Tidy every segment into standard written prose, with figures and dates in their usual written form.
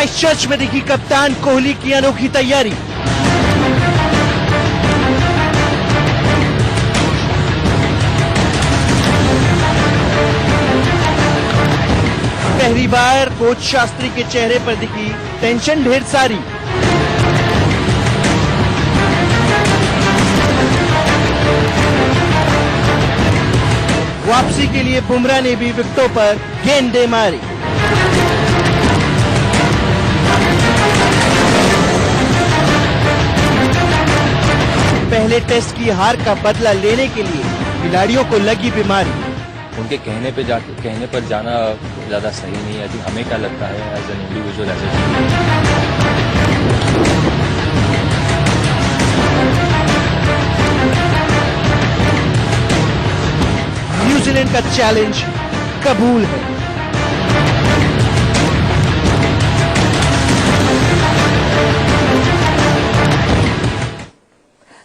Christchurch में दिखी कप्तान कोहली की अनोखी तैयारी। पहली बार कोच शास्त्री के चेहरे पर दिखी टेंशन ढेर सारी। वापसी के लिए बुमराह ने भी विकेटों पर गेंदें मारी। पहले टेस्ट की हार का बदला लेने के लिए खिलाड़ियों को लगी बीमारी। उनके कहने पर जाना ज्यादा सही नहीं है। हमें क्या लगता है as an individual, as New Zealand का चैलेंज कबूल है।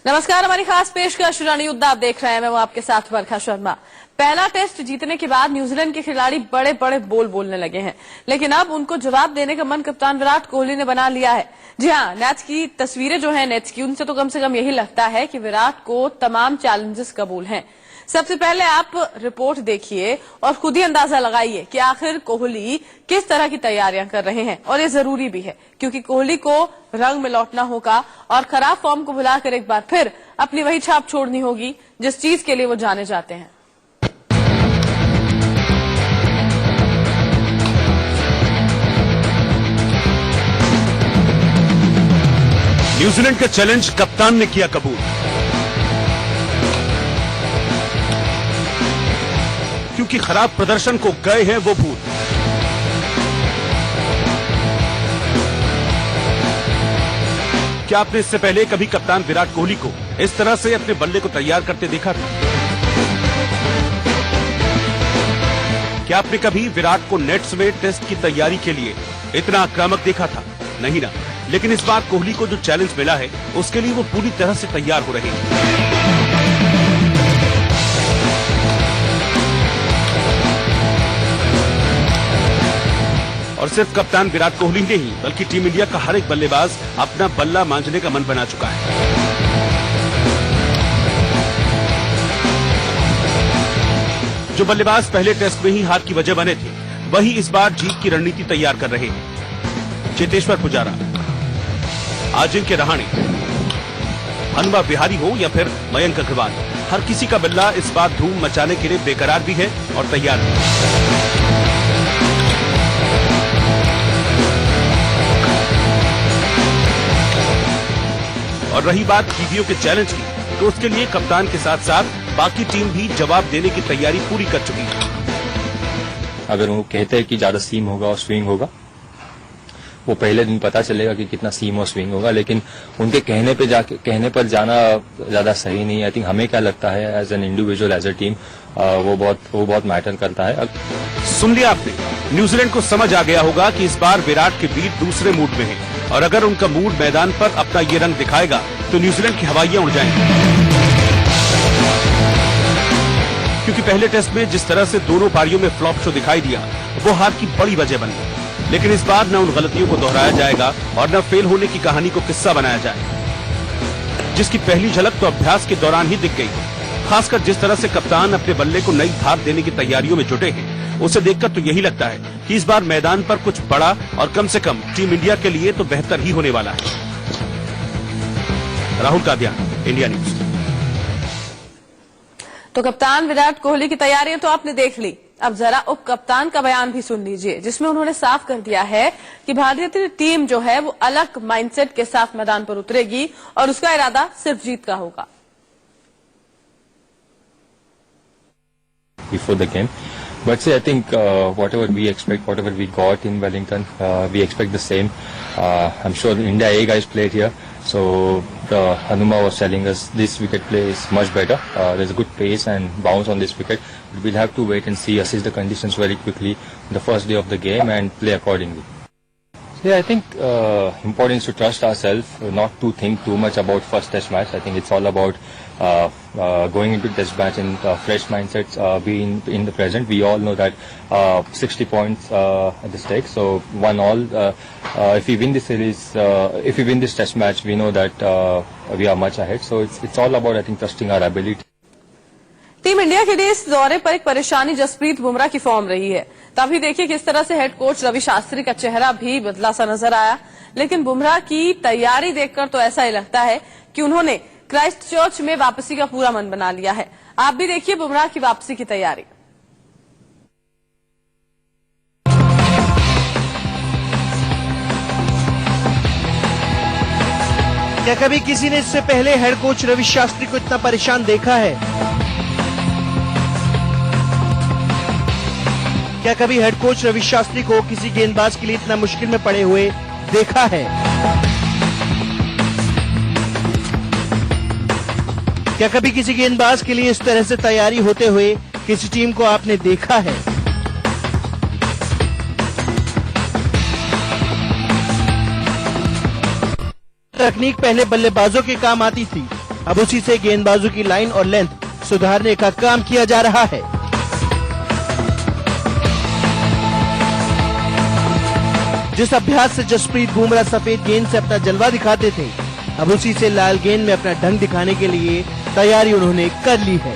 नमस्कार, हमारी खास पेशकश रन युद्ध आप देख रहे हैं। मैं हूं आपके साथ वर्षा शर्मा। पहला टेस्ट जीतने के बाद न्यूजीलैंड के खिलाड़ी बड़े बड़े बोल बोलने लगे हैं, लेकिन अब उनको जवाब देने का मन कप्तान विराट कोहली ने बना लिया है। जी हां, नेट्स की तस्वीरें जो है नेट्स की, उनसे तो कम से कम यही लगता है कि विराट को तमाम चैलेंजेस कबूल हैं। सबसे पहले आप रिपोर्ट देखिए और खुद ही अंदाजा लगाइए कि आखिर कोहली किस तरह की तैयारियां कर रहे हैं। और ये जरूरी भी है क्योंकि कोहली को रंग में लौटना होगा और खराब फॉर्म को भुलाकर एक बार फिर अपनी वही छाप छोड़नी होगी जिस चीज के लिए वो जाने जाते हैं। न्यूजीलैंड का चैलेंज कप्तान ने किया कबूल। क्योंकि खराब प्रदर्शन को गए हैं वो भूल। क्या आपने इससे पहले कभी कप्तान विराट कोहली को इस तरह से अपने बल्ले को तैयार करते देखा था? क्या आपने कभी विराट को नेट्स में टेस्ट की तैयारी के लिए इतना आक्रामक देखा था? नहीं ना। लेकिन इस बार कोहली को जो चैलेंज मिला है उसके लिए वो पूरी तरह से तैयार हो रहे हैं। और सिर्फ कप्तान विराट कोहली नहीं बल्कि टीम इंडिया का हर एक बल्लेबाज अपना बल्ला मांझने का मन बना चुका है। जो बल्लेबाज पहले टेस्ट में ही हार की वजह बने थे वही इस बार जीत की रणनीति तैयार कर रहे हैं। चेतेश्वर पुजारा, अजिंक्य रहाणे, हनुमा विहारी हो या फिर मयंक अग्रवाल, हर किसी का बल्ला इस बार धूम मचाने के लिए बेकरार भी है और तैयार भी। और रही बात टीवीओ के चैलेंज की, तो उसके लिए कप्तान के साथ साथ बाकी टीम भी जवाब देने की तैयारी पूरी कर चुकी है। अगर वो कहते हैं कि ज्यादा सीम होगा और स्विंग होगा, वो पहले दिन पता चलेगा कि कितना सीम और स्विंग होगा। लेकिन उनके कहने पर जाना ज्यादा सही नहीं है। हमें क्या लगता है as an individual, as a team, वो बहुत मैटर करता है। सुन लिया आपने, न्यूजीलैंड को समझ आ गया होगा कि इस बार विराट के बीट दूसरे मूड में है और अगर उनका मूड मैदान पर अपना ये रंग दिखाएगा तो न्यूजीलैंड की हवाइयां उड़ जाएंगी। क्योंकि पहले टेस्ट में जिस तरह से दोनों पारियों में फ्लॉप शो दिखाई दिया वो हार की बड़ी वजह बनी। लेकिन इस बार न उन गलतियों को दोहराया जाएगा और न फेल होने की कहानी को किस्सा बनाया जाएगा, जिसकी पहली झलक तो अभ्यास के दौरान ही दिख गई। खासकर जिस तरह से कप्तान अपने बल्ले को नई धार देने की तैयारियों में जुटे हैं, उसे देखकर तो यही लगता है कि इस बार मैदान पर कुछ बड़ा और कम से कम टीम इंडिया के लिए तो बेहतर ही होने वाला है। Rahul Kadiyan, India news. तो कप्तान विराट कोहली की तैयारियां तो आपने देख ली, अब जरा उप कप्तान का बयान भी सुन लीजिए, जिसमें उन्होंने साफ कर दिया है कि भारतीय टीम जो है वो अलग माइंडसेट के साथ मैदान पर उतरेगी और उसका इरादा सिर्फ जीत का होगा। Before the game, but I think whatever we expect, whatever we got in Wellington, we expect the same. I'm sure India A guys played here, so Hanuma was telling us this wicket play is much better. There's a good pace and bounce on this wicket. But we'll have to wait and see, assess the conditions very quickly the first day of the game and play accordingly. Yeah, I think important is to trust ourselves, not to think too much about first test match. I think it's all about going into test match in fresh mindsets, being in the present. We all know that 60 points at the stake, so 1-1. If we win this series, if we win this test match, we know that we are much ahead. So it's all about, I think, trusting our ability. Team India के लिए इस दौरे पर एक परेशानी जसप्रीत बुमराह की form रही है। तभी देखिए किस तरह से हेड कोच रवि शास्त्री का चेहरा भी बदला सा नजर आया। लेकिन बुमराह की तैयारी देखकर तो ऐसा ही लगता है कि उन्होंने क्राइस्टचर्च में वापसी का पूरा मन बना लिया है। आप भी देखिए बुमराह की वापसी की तैयारी। क्या कभी किसी ने इससे पहले हेड कोच रवि शास्त्री को इतना परेशान देखा है? क्या कभी हेड कोच रवि शास्त्री को किसी गेंदबाज के लिए इतना मुश्किल में पड़े हुए देखा है? क्या कभी किसी गेंदबाज के लिए इस तरह से तैयारी होते हुए किसी टीम को आपने देखा है? तकनीक पहले बल्लेबाजों के काम आती थी, अब उसी से गेंदबाजों की लाइन और लेंथ सुधारने का काम किया जा रहा है। जिस अभ्यास से जसप्रीत बुमराह सफेद गेंद से अपना जलवा दिखाते थे, अब उसी से लाल गेंद में अपना ढंग दिखाने के लिए तैयारी उन्होंने कर ली है।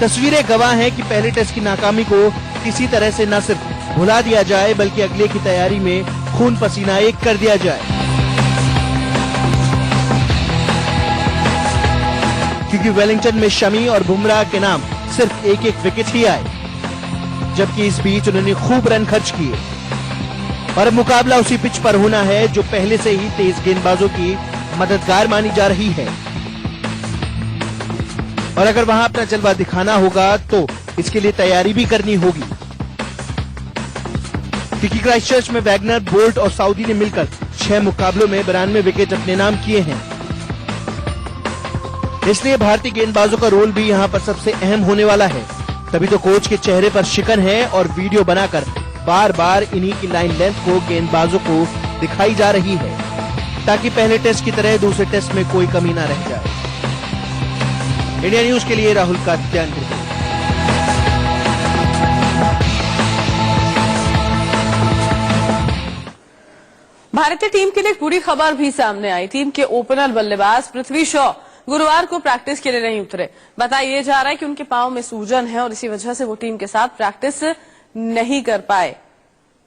तस्वीरें गवाह हैं कि पहले टेस्ट की नाकामी को किसी तरह से न सिर्फ भुला दिया जाए बल्कि अगले की तैयारी में खून पसीना एक कर दिया जाए, क्योंकि वेलिंगटन में शमी और बुमराह के नाम सिर्फ एक एक विकेट ही आए, जबकि इस बीच उन्होंने खूब रन खर्च किए। और अब मुकाबला उसी पिच पर होना है जो पहले से ही तेज गेंदबाजों की मददगार मानी जा रही है। और अगर वहां अपना जलवा दिखाना होगा तो इसके लिए तैयारी भी करनी होगी, क्योंकि क्राइस्टचर्च में वैगनर, बोल्ट और साउदी ने मिलकर 6 मुकाबलों में 92 विकेट अपने नाम किए हैं। इसलिए भारतीय गेंदबाजों का रोल भी यहां पर सबसे अहम होने वाला है। तभी तो कोच के चेहरे पर शिकन है और वीडियो बनाकर बार बार इन्हीं की लाइन लेंथ को गेंदबाजों को दिखाई जा रही है, ताकि पहले टेस्ट की तरह दूसरे टेस्ट में कोई कमी न रह जाए। इंडिया न्यूज के लिए राहुल कात्यान की रिपोर्ट। भारतीय टीम के लिए एक बुरी खबर भी सामने आई। टीम के ओपनर बल्लेबाज पृथ्वी शॉ गुरुवार को प्रैक्टिस के लिए नहीं उतरे। बताया जा रहा है कि उनके पांव में सूजन है और इसी वजह से वो टीम के साथ प्रैक्टिस नहीं कर पाए।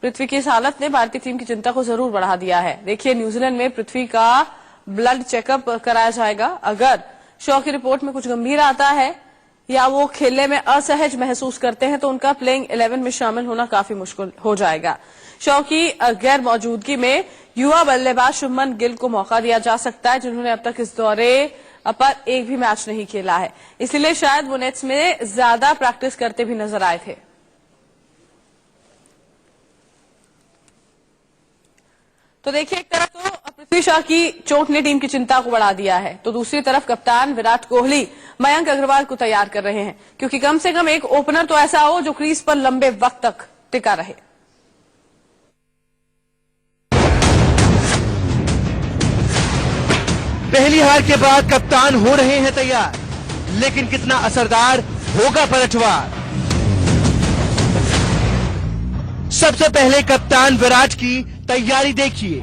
पृथ्वी की इस हालत ने भारतीय टीम की चिंता को जरूर बढ़ा दिया है। देखिए, न्यूजीलैंड में पृथ्वी का ब्लड चेकअप कराया जाएगा। अगर शॉ की रिपोर्ट में कुछ गंभीर आता है या वो खेलने में असहज महसूस करते हैं तो उनका प्लेइंग 11 में शामिल होना काफी मुश्किल हो जाएगा। शॉ की गैर मौजूदगी में युवा बल्लेबाज शुभमन गिल को मौका दिया जा सकता है, जिन्होंने अब तक इस दौरे पर एक भी मैच नहीं खेला है। इसलिए शायद वो नेट्स में ज्यादा प्रैक्टिस करते भी नजर आए थे। तो देखिए, एक तरफ तो पृथ्वी शॉ की चोट ने टीम की चिंता को बढ़ा दिया है, तो दूसरी तरफ कप्तान विराट कोहली मयंक अग्रवाल को तैयार कर रहे हैं, क्योंकि कम से कम एक ओपनर तो ऐसा हो जो क्रीज पर लंबे वक्त तक टिका रहे। पहली हार के बाद कप्तान हो रहे हैं तैयार, लेकिन कितना असरदार होगा पलटवार। सबसे पहले कप्तान विराट की तैयारी देखिए।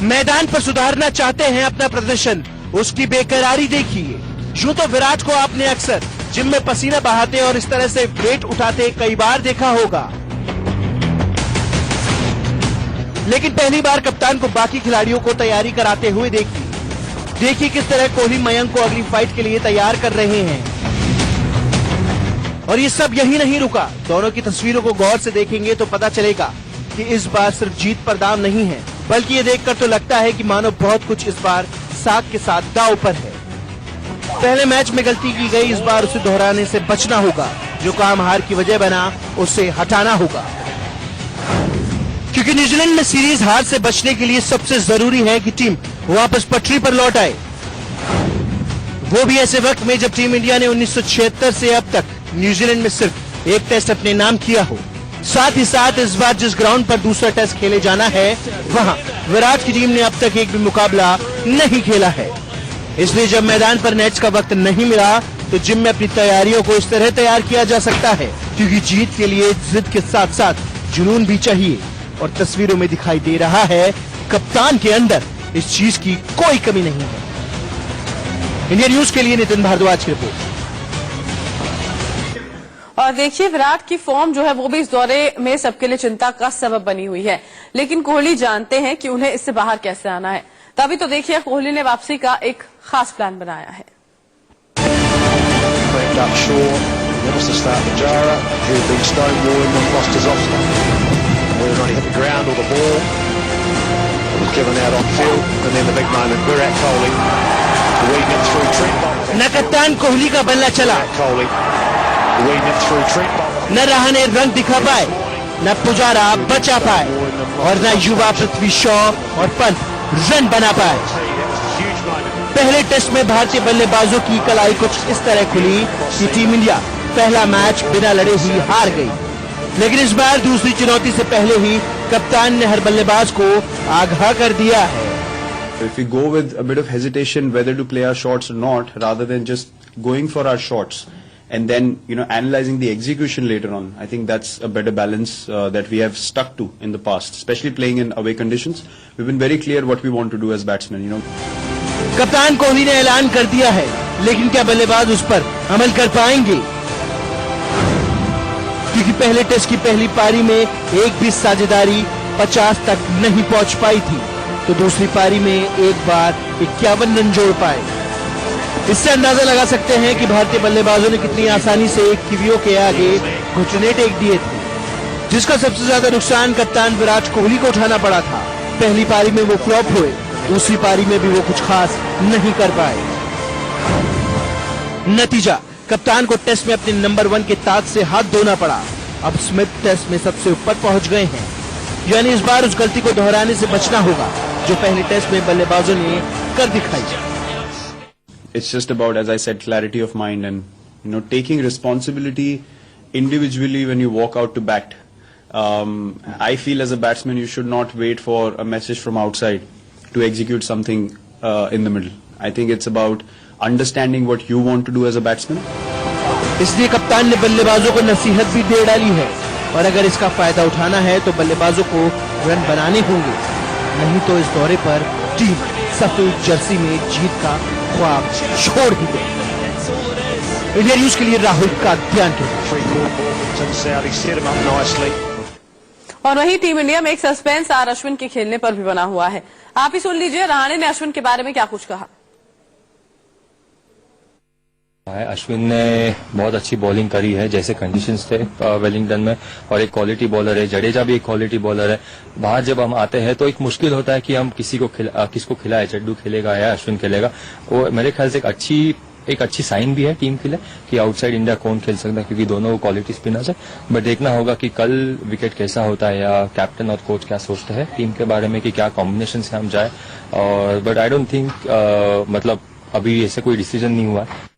मैदान पर सुधारना चाहते हैं अपना प्रदर्शन, उसकी बेकरारी देखिए। यूं तो विराट को आपने अक्सर जिम में पसीना बहाते और इस तरह से वेट उठाते कई बार देखा होगा, लेकिन पहली बार कप्तान को बाकी खिलाड़ियों को तैयारी कराते हुए देखिए किस तरह कोहली मयंक को अगली फाइट के लिए तैयार कर रहे हैं। और ये सब यही नहीं रुका, दोनों की तस्वीरों को गौर से देखेंगे तो पता चलेगा कि इस बार सिर्फ जीत पर दाम नहीं है, बल्कि ये देखकर तो लगता है कि मानो बहुत कुछ इस बार साथ के साथ दांव पर है। पहले मैच में गलती की गई, इस बार उसे दोहराने से बचना होगा। जो काम हार की वजह बना उसे हटाना होगा, क्योंकि न्यूजीलैंड में सीरीज हार से बचने के लिए सबसे जरूरी है कि टीम वापस पटरी पर लौट आए। वो भी ऐसे वक्त में जब टीम इंडिया ने 1976 से अब तक न्यूजीलैंड में सिर्फ एक टेस्ट अपने नाम किया हो। साथ ही साथ इस बार जिस ग्राउंड पर दूसरा टेस्ट खेले जाना है वहां विराट की टीम ने अब तक एक भी मुकाबला नहीं खेला है। इसलिए जब मैदान पर मैच का वक्त नहीं मिला तो जिम में अपनी तैयारियों को इस तरह तैयार किया जा सकता है, क्योंकि जीत के लिए जिद के साथ साथ जुनून भी चाहिए। और तस्वीरों में दिखाई दे रहा है कप्तान के अंदर इस चीज की कोई कमी नहीं है। इंडिया न्यूज के लिए नितिन भारद्वाज की रिपोर्ट। और देखिए विराट की फॉर्म जो है वो भी इस दौरे में सबके लिए चिंता का सबब बनी हुई है, लेकिन कोहली जानते हैं कि उन्हें इससे बाहर कैसे आना है। तभी तो देखिए कोहली ने वापसी का एक खास प्लान बनाया है। न कप्तान कोहली का बल्ला चला, न रहाणे रंग दिखा पाए, न पुजारा बचा पाए और न युवा पृथ्वी शॉ और पंत रन बना पाए। पहले टेस्ट में भारतीय बल्लेबाजों की कलाई कुछ इस तरह खुली कि टीम इंडिया पहला मैच बिना लड़े ही हार गई। लेकिन इस बार दूसरी चुनौती से पहले ही कप्तान ने हर बल्लेबाज को आगाह कर दिया है। If we go with a bit of hesitation whether to play our shots or not, rather than just going for our shots and then analyzing the execution later on, I think that's a better balance that we have stuck to in the past, especially playing in away conditions. We've been very clear what we want to do as batsmen. कप्तान कोहली ने ऐलान कर दिया है, लेकिन क्या बल्लेबाज उस पर अमल कर पाएंगे? क्योंकि पहले टेस्ट की पहली पारी में एक भी साझेदारी 50 तक नहीं पहुंच पाई थी, तो दूसरी पारी में एक बार 51 रन जोड़ पाए। इससे अंदाजा लगा सकते हैं कि भारतीय बल्लेबाजों ने कितनी आसानी से कीवियों के आगे घुटने टेक दिए थे, जिसका सबसे ज्यादा नुकसान कप्तान विराट कोहली को उठाना पड़ा था। पहली पारी में वो फ्लॉप हुए, दूसरी पारी में भी वो कुछ खास नहीं कर पाए। नतीजा, कप्तान को टेस्ट में अपने नंबर 1 के ताज से हाथ धोना पड़ा। अब स्मिथ टेस्ट में सबसे ऊपर पहुंच गए हैं, यानी इस बार उस गलती को दोहराने से बचना होगा जो पहले टेस्ट में बल्लेबाजों ने कर दिखाई। It's just about, as I said, clarity of mind and taking responsibility individually when you walk out to bat. I feel as a batsman you should not wait for a message from outside to execute something in the middle. I think it's about understanding what you want to do as a batsman. इसलिए कप्तान ने बल्लेबाजों को नसीहत भी दे डाली है, और अगर इसका फायदा उठाना है तो बल्लेबाजों को रन बनाने होंगे, नहीं तो इस दौरे पर टीम सफेद जर्सी में जीत का ख्वाब छोड़ ही दे। इंडिया न्यूज के लिए राहुल का ध्यान के। और वहीं टीम इंडिया में एक सस्पेंस आर अश्विन के खेलने पर भी बना हुआ है। आप ही सुन लीजिए रहाणे ने अश्विन के बारे में क्या कुछ कहा। अश्विन ने बहुत अच्छी बॉलिंग करी है, जैसे कंडीशंस थे वेलिंगटन में, और एक क्वालिटी बॉलर है। जडेजा भी एक क्वालिटी बॉलर है। बाहर जब हम आते हैं तो एक मुश्किल होता है कि हम किसको खिलाए, चड्डू खेलेगा या अश्विन खेलेगा। वो मेरे ख्याल से एक अच्छी साइन भी है टीम के लिए कि आउटसाइड इंडिया कौन खेल सकता है, क्योंकि दोनों क्वालिटी स्पिनर्स है। बट देखना होगा कि कल विकेट कैसा होता है, या कैप्टन और कोच क्या सोचते हैं टीम के बारे में कि क्या कॉम्बिनेशन से हम जाए। और बट आई डोंट थिंक मतलब अभी ऐसे कोई डिसीजन नहीं हुआ है।